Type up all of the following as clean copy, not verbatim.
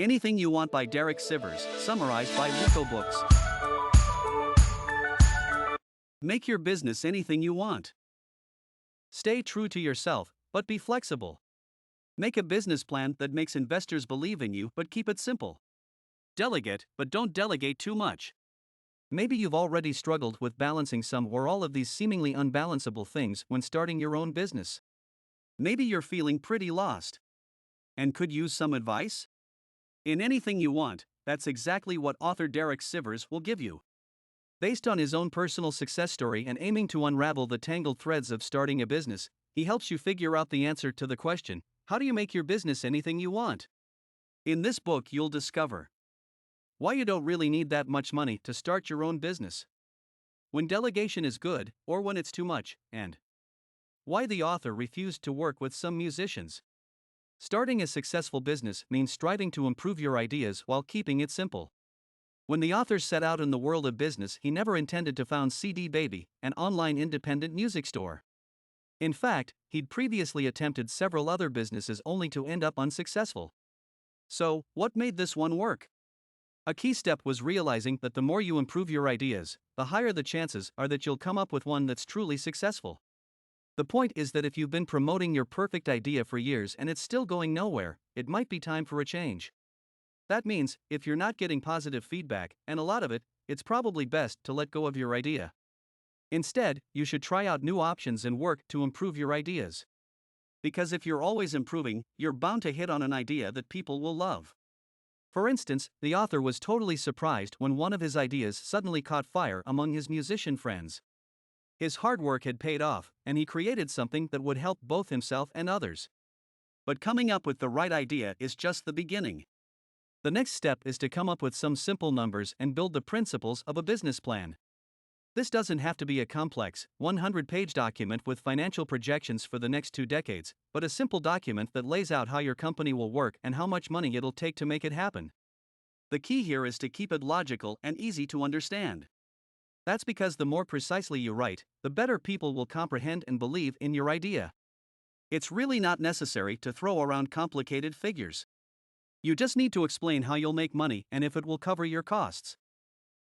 Anything You Want by Derek Sivers, summarized by Rico Books. Make your business anything you want. Stay true to yourself, but be flexible. Make a business plan that makes investors believe in you, but keep it simple. Delegate, but don't delegate too much. Maybe you've already struggled with balancing some or all of these seemingly unbalanceable things when starting your own business. Maybe you're feeling pretty lost and could use some advice? In Anything You Want, that's exactly what author Derek Sivers will give you. Based on his own personal success story and aiming to unravel the tangled threads of starting a business, he helps you figure out the answer to the question, how do you make your business anything you want? In this book, you'll discover why you don't really need that much money to start your own business, when delegation is good or when it's too much, and why the author refused to work with some musicians. Starting a successful business means striving to improve your ideas while keeping it simple. When the author set out in the world of business, he never intended to found CD Baby, an online independent music store. In fact, he'd previously attempted several other businesses only to end up unsuccessful. So, what made this one work? A key step was realizing that the more you improve your ideas, the higher the chances are that you'll come up with one that's truly successful. The point is that if you've been promoting your perfect idea for years and it's still going nowhere, it might be time for a change. That means, if you're not getting positive feedback, and a lot of it, it's probably best to let go of your idea. Instead, you should try out new options and work to improve your ideas. Because if you're always improving, you're bound to hit on an idea that people will love. For instance, the author was totally surprised when one of his ideas suddenly caught fire among his musician friends. His hard work had paid off, and he created something that would help both himself and others. But coming up with the right idea is just the beginning. The next step is to come up with some simple numbers and build the principles of a business plan. This doesn't have to be a complex, 100-page document with financial projections for the next 2 decades, but a simple document that lays out how your company will work and how much money it'll take to make it happen. The key here is to keep it logical and easy to understand. That's because the more precisely you write, the better people will comprehend and believe in your idea. It's really not necessary to throw around complicated figures. You just need to explain how you'll make money and if it will cover your costs.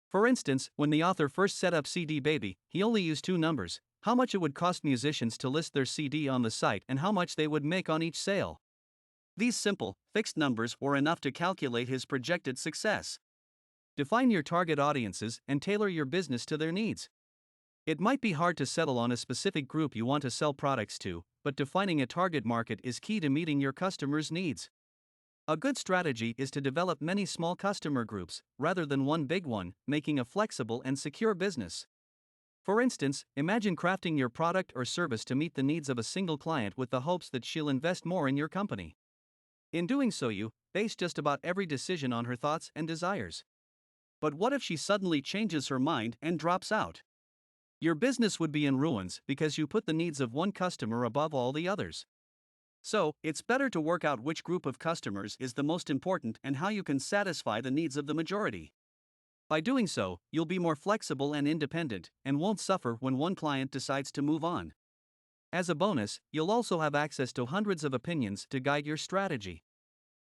For instance, when the author first set up CD Baby, he only used 2 numbers: how much it would cost musicians to list their CD on the site and how much they would make on each sale. These simple, fixed numbers were enough to calculate his projected success. Define your target audiences and tailor your business to their needs. It might be hard to settle on a specific group you want to sell products to, but defining a target market is key to meeting your customers' needs. A good strategy is to develop many small customer groups, rather than one big one, making a flexible and secure business. For instance, imagine crafting your product or service to meet the needs of a single client with the hopes that she'll invest more in your company. In doing so, you base just about every decision on her thoughts and desires. But what if she suddenly changes her mind and drops out? Your business would be in ruins because you put the needs of one customer above all the others. So, it's better to work out which group of customers is the most important and how you can satisfy the needs of the majority. By doing so, you'll be more flexible and independent, and won't suffer when one client decides to move on. As a bonus, you'll also have access to hundreds of opinions to guide your strategy.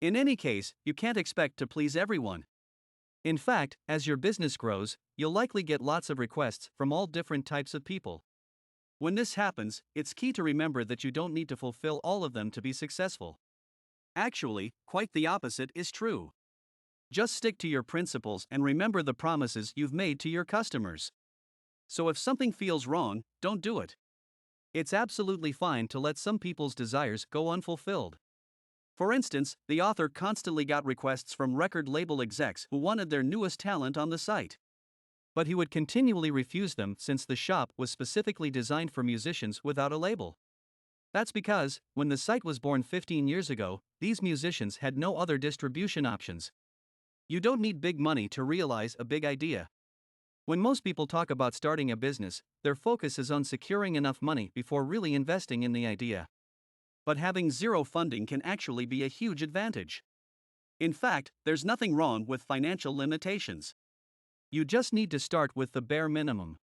In any case, you can't expect to please everyone. In fact, as your business grows, you'll likely get lots of requests from all different types of people. When this happens, it's key to remember that you don't need to fulfill all of them to be successful. Actually, quite the opposite is true. Just stick to your principles and remember the promises you've made to your customers. So if something feels wrong, don't do it. It's absolutely fine to let some people's desires go unfulfilled. For instance, the author constantly got requests from record label execs who wanted their newest talent on the site. But he would continually refuse them since the shop was specifically designed for musicians without a label. That's because, when the site was born 15 years ago, these musicians had no other distribution options. You don't need big money to realize a big idea. When most people talk about starting a business, their focus is on securing enough money before really investing in the idea. But having zero funding can actually be a huge advantage. In fact, there's nothing wrong with financial limitations. You just need to start with the bare minimum.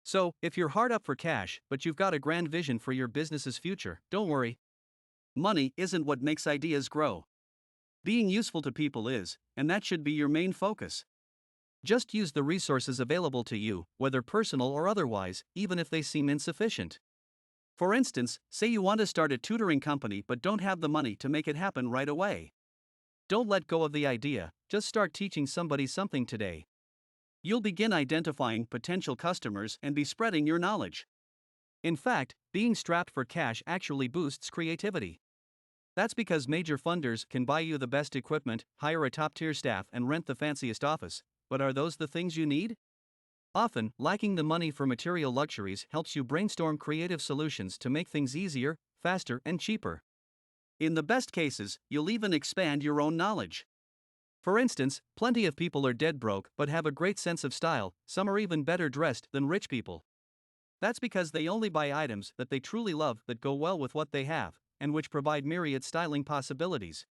So, if you're hard up for cash, but you've got a grand vision for your business's future, don't worry. Money isn't what makes ideas grow. Being useful to people is, and that should be your main focus. Just use the resources available to you, whether personal or otherwise, even if they seem insufficient. For instance, say you want to start a tutoring company but don't have the money to make it happen right away. Don't let go of the idea, just start teaching somebody something today. You'll begin identifying potential customers and be spreading your knowledge. In fact, being strapped for cash actually boosts creativity. That's because major funders can buy you the best equipment, hire a top-tier staff, and rent the fanciest office. But are those the things you need? Often, lacking the money for material luxuries helps you brainstorm creative solutions to make things easier, faster, and cheaper. In the best cases, you'll even expand your own knowledge. For instance, plenty of people are dead broke but have a great sense of style. Some are even better dressed than rich people. That's because they only buy items that they truly love, that go well with what they have, and which provide myriad styling possibilities.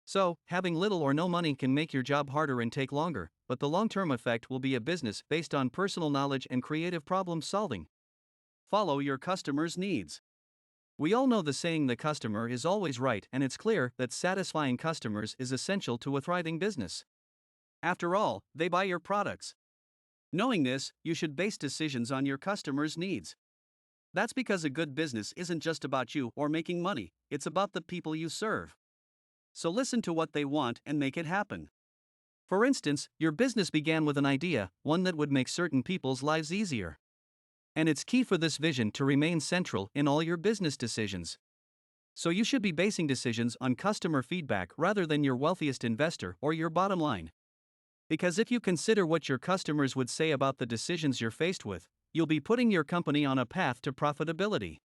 So, having little or no money can make your job harder and take longer, but the long-term effect will be a business based on personal knowledge and creative problem solving. Follow your customers' needs. We all know the saying, the customer is always right, and it's clear that satisfying customers is essential to a thriving business. After all, they buy your products. Knowing this, you should base decisions on your customers' needs. That's because a good business isn't just about you or making money, it's about the people you serve. So listen to what they want and make it happen. For instance, your business began with an idea, one that would make certain people's lives easier. And it's key for this vision to remain central in all your business decisions. So you should be basing decisions on customer feedback rather than your wealthiest investor or your bottom line. Because if you consider what your customers would say about the decisions you're faced with, you'll be putting your company on a path to profitability.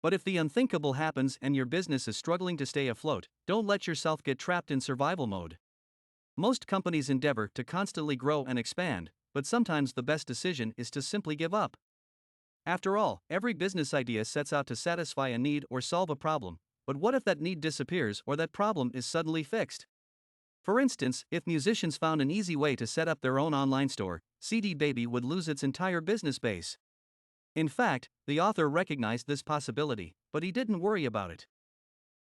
But if the unthinkable happens and your business is struggling to stay afloat, don't let yourself get trapped in survival mode. Most companies endeavor to constantly grow and expand, but sometimes the best decision is to simply give up. After all, every business idea sets out to satisfy a need or solve a problem, but what if that need disappears or that problem is suddenly fixed? For instance, if musicians found an easy way to set up their own online store, CD Baby would lose its entire business base. In fact, the author recognized this possibility, but he didn't worry about it.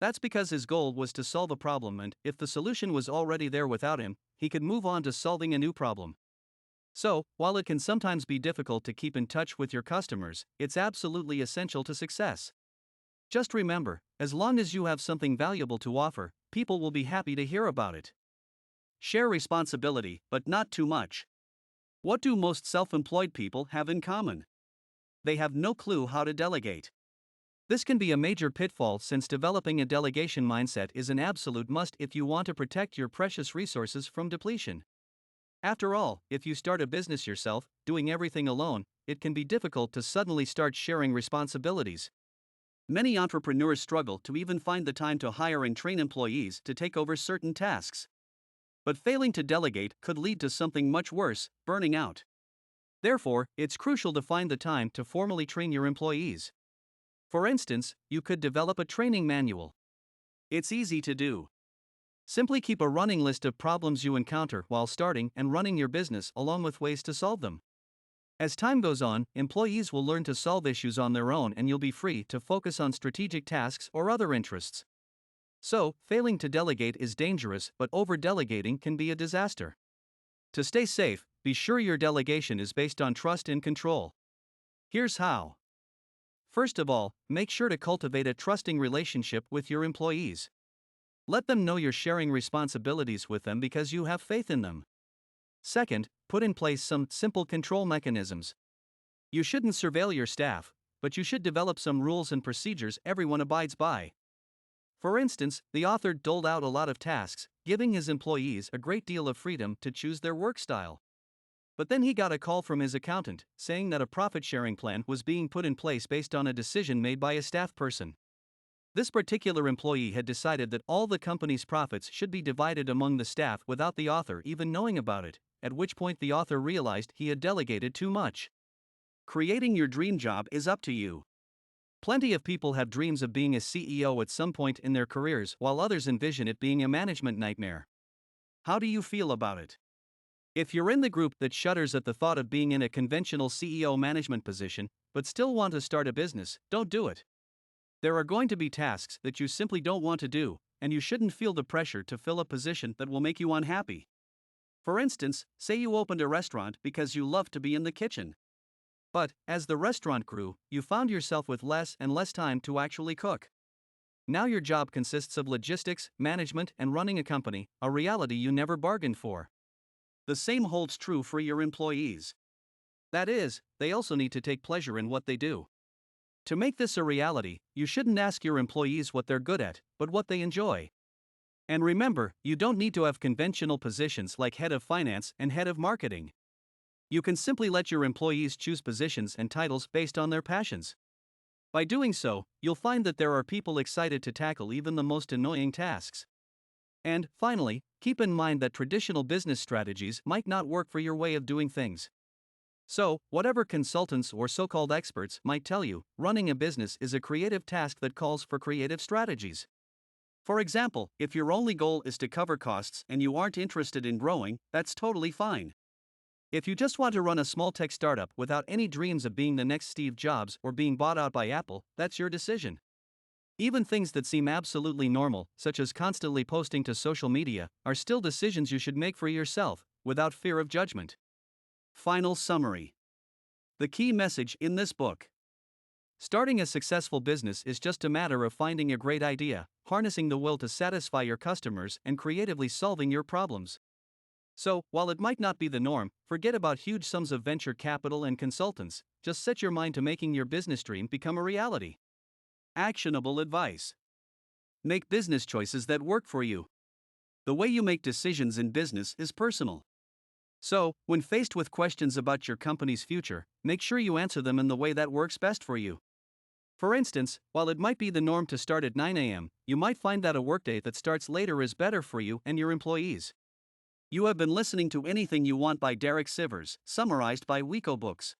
That's because his goal was to solve a problem, and if the solution was already there without him, he could move on to solving a new problem. So, while it can sometimes be difficult to keep in touch with your customers, it's absolutely essential to success. Just remember, as long as you have something valuable to offer, people will be happy to hear about it. Share responsibility, but not too much. What do most self-employed people have in common? They have no clue how to delegate. This can be a major pitfall, since developing a delegation mindset is an absolute must if you want to protect your precious resources from depletion. After all, if you start a business yourself, doing everything alone, it can be difficult to suddenly start sharing responsibilities. Many entrepreneurs struggle to even find the time to hire and train employees to take over certain tasks. But failing to delegate could lead to something much worse, burning out. Therefore, it's crucial to find the time to formally train your employees. For instance, you could develop a training manual. It's easy to do. Simply keep a running list of problems you encounter while starting and running your business, along with ways to solve them. As time goes on, employees will learn to solve issues on their own, and you'll be free to focus on strategic tasks or other interests. So, failing to delegate is dangerous, but over-delegating can be a disaster. To stay safe, be sure your delegation is based on trust and control. Here's how. First of all, make sure to cultivate a trusting relationship with your employees. Let them know you're sharing responsibilities with them because you have faith in them. Second, put in place some simple control mechanisms. You shouldn't surveil your staff, but you should develop some rules and procedures everyone abides by. For instance, the author doled out a lot of tasks, giving his employees a great deal of freedom to choose their work style. But then he got a call from his accountant, saying that a profit-sharing plan was being put in place based on a decision made by a staff person. This particular employee had decided that all the company's profits should be divided among the staff without the author even knowing about it, at which point the author realized he had delegated too much. Creating your dream job is up to you. Plenty of people have dreams of being a CEO at some point in their careers, while others envision it being a management nightmare. How do you feel about it? If you're in the group that shudders at the thought of being in a conventional CEO management position, but still want to start a business, don't do it. There are going to be tasks that you simply don't want to do, and you shouldn't feel the pressure to fill a position that will make you unhappy. For instance, say you opened a restaurant because you love to be in the kitchen. But, as the restaurant grew, you found yourself with less and less time to actually cook. Now your job consists of logistics, management, and running a company, a reality you never bargained for. The same holds true for your employees. That is, they also need to take pleasure in what they do. To make this a reality, you shouldn't ask your employees what they're good at, but what they enjoy. And remember, you don't need to have conventional positions like head of finance and head of marketing. You can simply let your employees choose positions and titles based on their passions. By doing so, you'll find that there are people excited to tackle even the most annoying tasks. And, finally, keep in mind that traditional business strategies might not work for your way of doing things. So, whatever consultants or so-called experts might tell you, running a business is a creative task that calls for creative strategies. For example, if your only goal is to cover costs and you aren't interested in growing, that's totally fine. If you just want to run a small tech startup without any dreams of being the next Steve Jobs or being bought out by Apple, that's your decision. Even things that seem absolutely normal, such as constantly posting to social media, are still decisions you should make for yourself, without fear of judgment. Final summary. The key message in this book. Starting a successful business is just a matter of finding a great idea, harnessing the will to satisfy your customers, and creatively solving your problems. So, while it might not be the norm, forget about huge sums of venture capital and consultants, just set your mind to making your business dream become a reality. Actionable advice. Make business choices that work for you. The way you make decisions in business is personal. So, when faced with questions about your company's future, make sure you answer them in the way that works best for you. For instance, while it might be the norm to start at 9 a.m., you might find that a workday that starts later is better for you and your employees. You have been listening to Anything You Want by Derek Sivers, summarized by Wiko Books.